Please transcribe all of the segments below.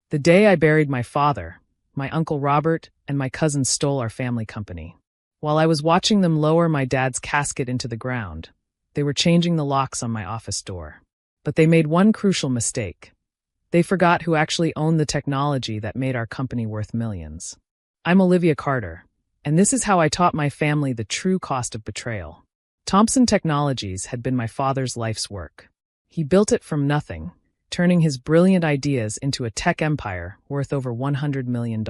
The day I buried my father, my Uncle Robert and my cousins stole our family company. While I was watching them lower my dad's casket into the ground, they were changing the locks on my office door. But they made one crucial mistake. They forgot who actually owned the technology that made our company worth millions. I'm Olivia Carter, and this is how I taught my family the true cost of betrayal. Thomson Technologies had been my father's life's work. He built it from nothing, turning his brilliant ideas into a tech empire worth over $100 million.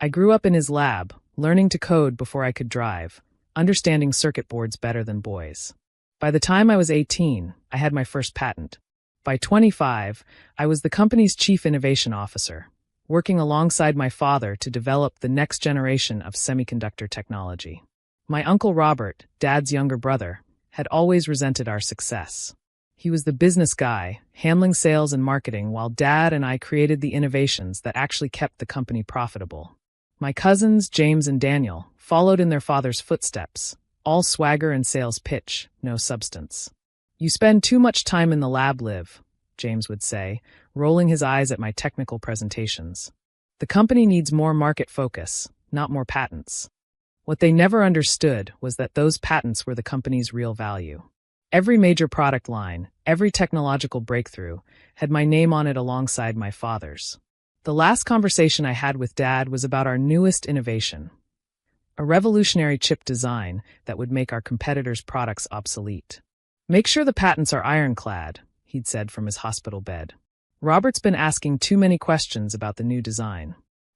I grew up in his lab, learning to code before I could drive, understanding circuit boards better than boys. By the time I was 18, I had my first patent. By 25, I was the company's chief innovation officer, working alongside my father to develop the next generation of semiconductor technology. My Uncle Robert, Dad's younger brother, had always resented our success. He was the business guy, handling sales and marketing, while Dad and I created the innovations that actually kept the company profitable. My cousins, James and Daniel, followed in their father's footsteps, all swagger and sales pitch, no substance. "You spend too much time in the lab, Liv," James would say, rolling his eyes at my technical presentations. "The company needs more market focus, not more patents." What they never understood was that those patents were the company's real value. Every major product line, every technological breakthrough, had my name on it alongside my father's. The last conversation I had with Dad was about our newest innovation, a revolutionary chip design that would make our competitors' products obsolete. "Make sure the patents are ironclad," he'd said from his hospital bed. "Robert's been asking too many questions about the new design."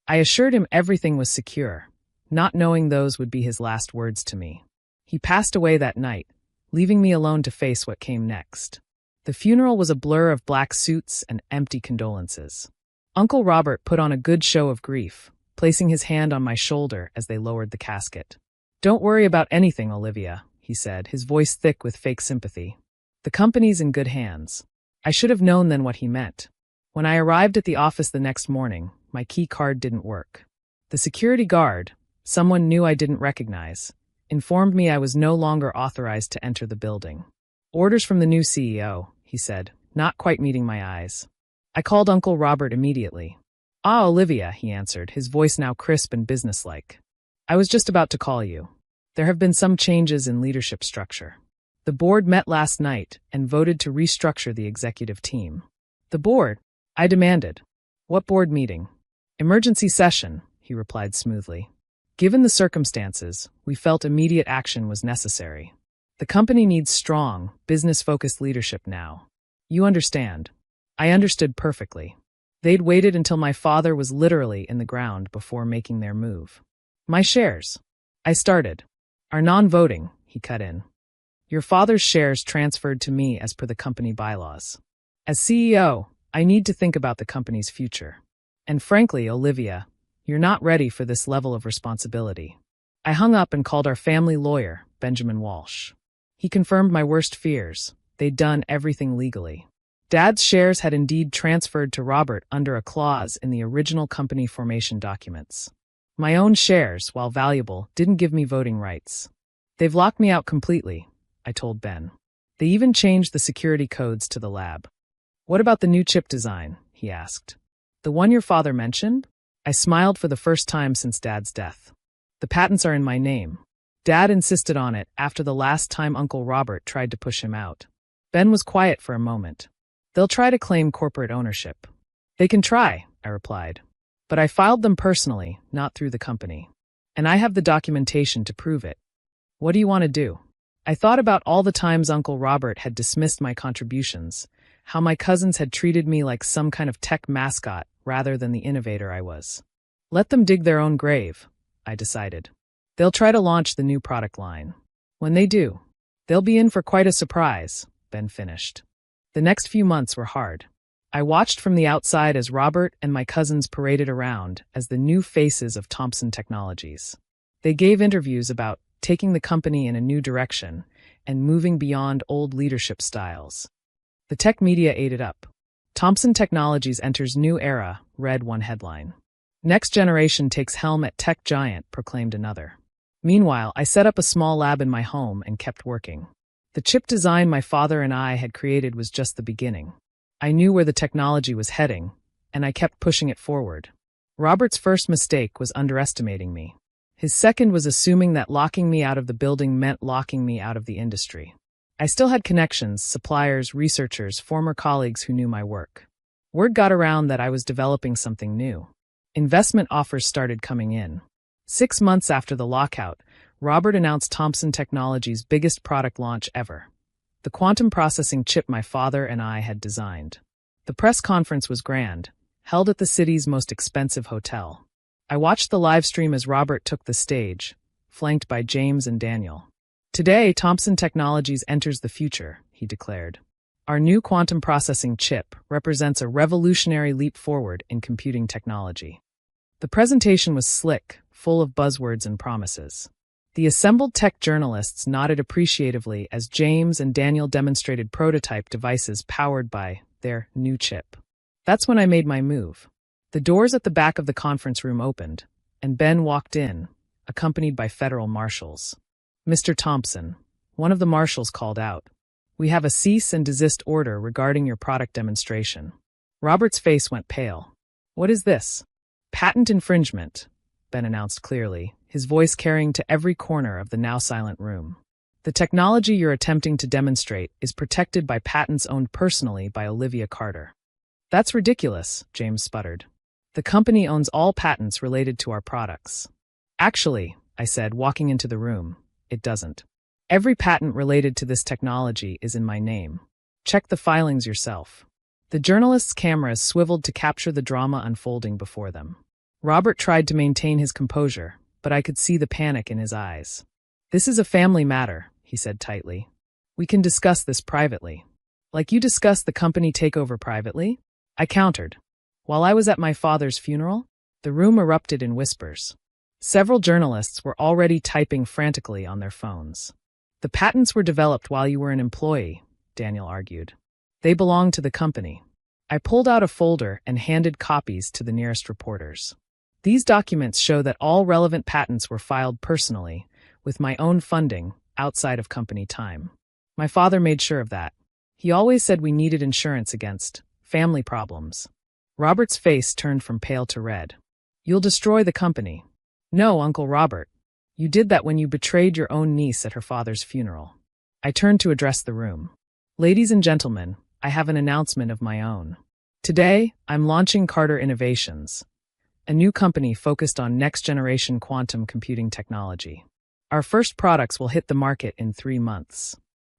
I assured him everything was secure, not knowing those would be his last words to me. He passed away that night, leaving me alone to face what came next. The funeral was a blur of black suits and empty condolences. Uncle Robert put on a good show of grief, placing his hand on my shoulder as they lowered the casket. "Don't worry about anything, Olivia," he said, his voice thick with fake sympathy. "The company's in good hands." I should have known then what he meant. When I arrived at the office the next morning, my key card didn't work. The security guard, someone new I didn't recognize, informed me I was no longer authorized to enter the building. "Orders from the new CEO," he said, not quite meeting my eyes. I called Uncle Robert immediately. "Ah, Olivia," he answered, his voice now crisp and businesslike. "I was just about to call you. There have been some changes in leadership structure. The board met last night and voted to restructure the executive team." "The board?" I demanded. "What board meeting?" "Emergency session," he replied smoothly. Given the circumstances, we felt immediate action was necessary. The company needs strong, business-focused leadership now. You understand. I understood perfectly. They'd waited until my father was literally in the ground before making their move. "My shares," I started, "are non-voting," he cut in. "Your father's shares transferred to me as per the company bylaws. As CEO, I need to think about the company's future. And frankly, Olivia, you're not ready for this level of responsibility." I hung up and called our family lawyer, Benjamin Walsh. He confirmed my worst fears. They'd done everything legally. Dad's shares had indeed transferred to Robert under a clause in the original company formation documents. My own shares, while valuable, didn't give me voting rights. "They've locked me out completely," I told Ben. "They even changed the security codes to the lab." "What about the new chip design?" he asked. "The one your father mentioned?" I smiled for the first time since Dad's death. "The patents are in my name. Dad insisted on it after the last time Uncle Robert tried to push him out." Ben was quiet for a moment. "They'll try to claim corporate ownership." "They can try," I replied. "But I filed them personally, not through the company. And I have the documentation to prove it. What do you want to do?" I thought about all the times Uncle Robert had dismissed my contributions, how my cousins had treated me like some kind of tech mascot rather than the innovator I was. "Let them dig their own grave," I decided. "They'll try to launch the new product line. When they do, they'll be in for quite a surprise," Ben finished. The next few months were hard. I watched from the outside as Robert and my cousins paraded around as the new faces of Thomson Technologies. They gave interviews about taking the company in a new direction and moving beyond old leadership styles. The tech media ate it up. "Thomson Technologies enters new era," read one headline. "Next generation takes helm at tech giant," proclaimed another. Meanwhile, I set up a small lab in my home and kept working. The chip design my father and I had created was just the beginning. I knew where the technology was heading, and I kept pushing it forward. Robert's first mistake was underestimating me. His second was assuming that locking me out of the building meant locking me out of the industry. I still had connections, suppliers, researchers, former colleagues who knew my work. Word got around that I was developing something new. Investment offers started coming in. 6 months after the lockout, Robert announced Thomson Technologies' biggest product launch ever, the quantum processing chip my father and I had designed. The press conference was grand, held at the city's most expensive hotel. I watched the live stream as Robert took the stage, flanked by James and Daniel. "Today, Thomson Technologies enters the future," he declared. "Our new quantum processing chip represents a revolutionary leap forward in computing technology." The presentation was slick, full of buzzwords and promises. The assembled tech journalists nodded appreciatively as James and Daniel demonstrated prototype devices powered by their new chip. That's when I made my move. The doors at the back of the conference room opened, and Ben walked in, accompanied by federal marshals. "Mr. Thompson," one of the marshals called out, "we have a cease and desist order regarding your product demonstration." Robert's face went pale. "What is this?" "Patent infringement," Ben announced clearly, his voice carrying to every corner of the now silent room. "The technology you're attempting to demonstrate is protected by patents owned personally by Olivia Carter." "That's ridiculous," James sputtered. "The company owns all patents related to our products." "Actually," I said, walking into the room, "it doesn't. Every patent related to this technology is in my name. Check the filings yourself." The journalists' cameras swiveled to capture the drama unfolding before them. Robert tried to maintain his composure, but I could see the panic in his eyes. "This is a family matter," he said tightly. "We can discuss this privately." "Like you discussed the company takeover privately?" I countered. While I was at my father's funeral, the room erupted in whispers. Several journalists were already typing frantically on their phones. "The patents were developed while you were an employee," Daniel argued. "They belong to the company." I pulled out a folder and handed copies to the nearest reporters. "These documents show that all relevant patents were filed personally, with my own funding, outside of company time. My father made sure of that. He always said we needed insurance against family problems." Robert's face turned from pale to red. "You'll destroy the company." "No, Uncle Robert. You did that when you betrayed your own niece at her father's funeral." I turned to address the room. "Ladies and gentlemen, I have an announcement of my own. Today, I'm launching Carter Innovations, a new company focused on next-generation quantum computing technology. Our first products will hit the market in 3 months."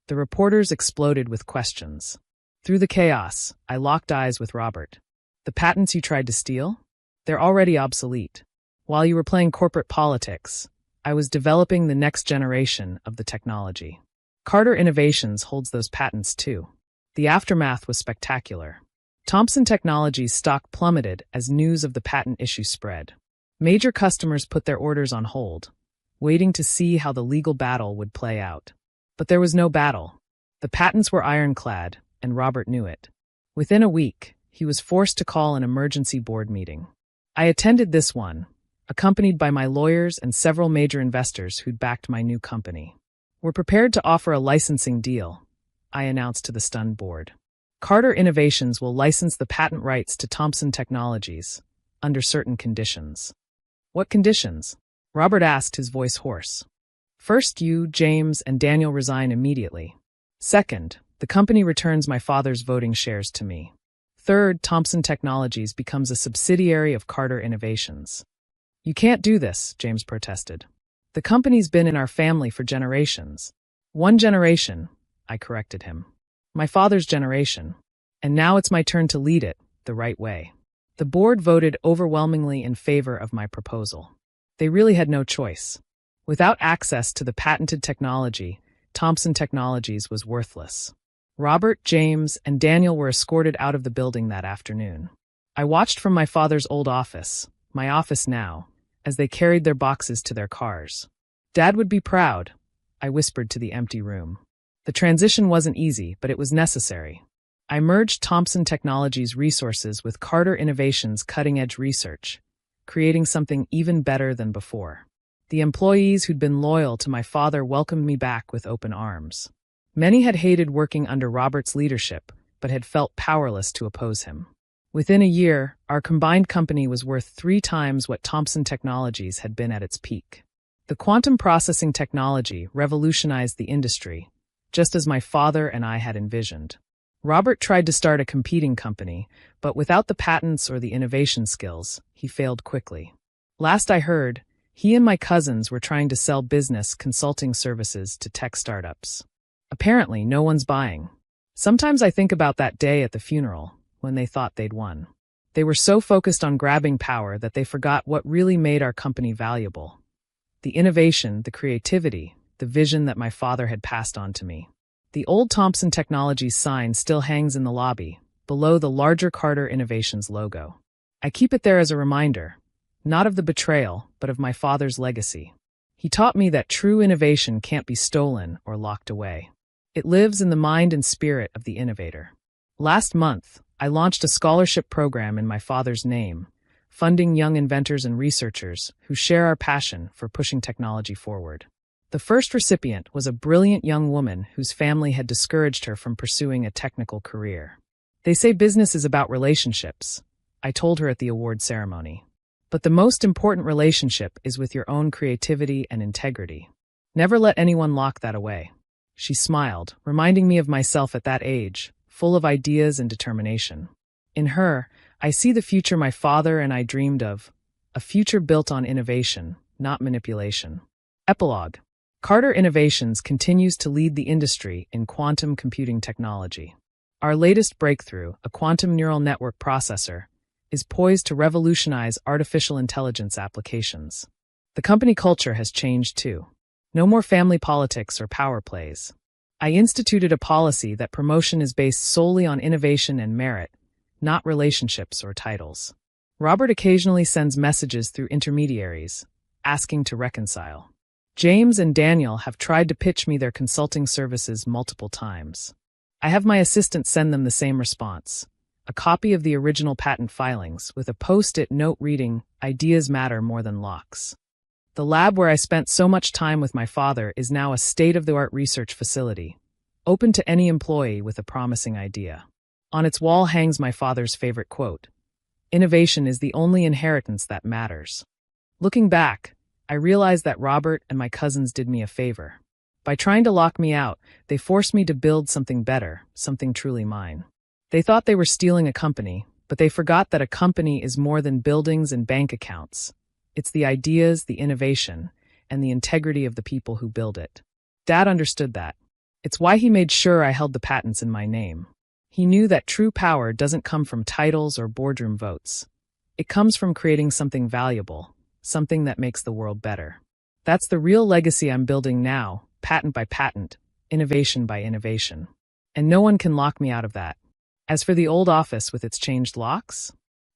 The reporters exploded with questions. Through the chaos, I locked eyes with Robert. "The patents you tried to steal? They're already obsolete. While you were playing corporate politics, I was developing the next generation of the technology. Carter Innovations holds those patents too." The aftermath was spectacular. Thomson Technologies' stock plummeted as news of the patent issue spread. Major customers put their orders on hold, waiting to see how the legal battle would play out. But there was no battle. The patents were ironclad, and Robert knew it. Within a week, he was forced to call an emergency board meeting. I attended this one, accompanied by my lawyers and several major investors who'd backed my new company. "We're prepared to offer a licensing deal," I announced to the stunned board. "Carter Innovations will license the patent rights to Thomson Technologies, under certain conditions." "What conditions?" Robert asked, his voice hoarse. "First, you, James, and Daniel resign immediately. Second, the company returns my father's voting shares to me. Third, Thomson Technologies becomes a subsidiary of Carter Innovations." "You can't do this," James protested. "The company's been in our family for generations." "1 generation," I corrected him. "My father's generation. And now it's my turn to lead it the right way." The board voted overwhelmingly in favor of my proposal. They really had no choice. Without access to the patented technology, Thomson Technologies was worthless. Robert, James, and Daniel were escorted out of the building that afternoon. I watched from my father's old office, my office now, as they carried their boxes to their cars. "Dad would be proud," I whispered to the empty room. The transition wasn't easy, but it was necessary. I merged Thomson Technologies' resources with Carter Innovations' cutting-edge research, creating something even better than before. The employees who'd been loyal to my father welcomed me back with open arms. Many had hated working under Robert's leadership, but had felt powerless to oppose him. Within a year, our combined company was worth 3 times what Thomson Technologies had been at its peak. The quantum processing technology revolutionized the industry, just as my father and I had envisioned. Robert tried to start a competing company, but without the patents or the innovation skills, he failed quickly. Last I heard, he and my cousins were trying to sell business consulting services to tech startups. Apparently, no one's buying. Sometimes I think about that day at the funeral, when they thought they'd won. They were so focused on grabbing power that they forgot what really made our company valuable. The innovation, the creativity, the vision that my father had passed on to me. The old Thomson Technologies sign still hangs in the lobby, below the larger Carter Innovations logo. I keep it there as a reminder, not of the betrayal, but of my father's legacy. He taught me that true innovation can't be stolen or locked away. It lives in the mind and spirit of the innovator. Last month, I launched a scholarship program in my father's name, funding young inventors and researchers who share our passion for pushing technology forward. The first recipient was a brilliant young woman whose family had discouraged her from pursuing a technical career. They say business is about relationships, I told her at the award ceremony. But the most important relationship is with your own creativity and integrity. Never let anyone lock that away. She smiled, reminding me of myself at that age, full of ideas and determination. In her, I see the future my father and I dreamed of, a future built on innovation, not manipulation. Epilogue. Carter Innovations continues to lead the industry in quantum computing technology. Our latest breakthrough, a quantum neural network processor, is poised to revolutionize artificial intelligence applications. The company culture has changed too. No more family politics or power plays. I instituted a policy that promotion is based solely on innovation and merit, not relationships or titles. Robert occasionally sends messages through intermediaries, asking to reconcile. James and Daniel have tried to pitch me their consulting services multiple times. I have my assistant send them the same response, a copy of the original patent filings with a post-it note reading, "Ideas matter more than locks." The lab where I spent so much time with my father is now a state-of-the-art research facility, open to any employee with a promising idea. On its wall hangs my father's favorite quote, "Innovation is the only inheritance that matters." Looking back, I realized that Robert and my cousins did me a favor. By trying to lock me out, they forced me to build something better, something truly mine. They thought they were stealing a company, but they forgot that a company is more than buildings and bank accounts. It's the ideas, the innovation, and the integrity of the people who build it. Dad understood that. It's why he made sure I held the patents in my name. He knew that true power doesn't come from titles or boardroom votes. It comes from creating something valuable, something that makes the world better. That's the real legacy I'm building now, patent by patent, innovation by innovation. And no one can lock me out of that. As for the old office with its changed locks,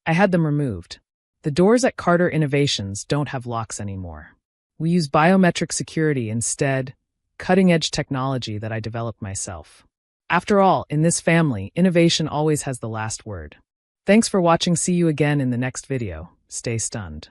I had them removed. The doors at Carter Innovations don't have locks anymore. We use biometric security instead, cutting-edge technology that I developed myself. After all, in this family, innovation always has the last word. Thanks for watching. See you again in the next video. Stay stunned.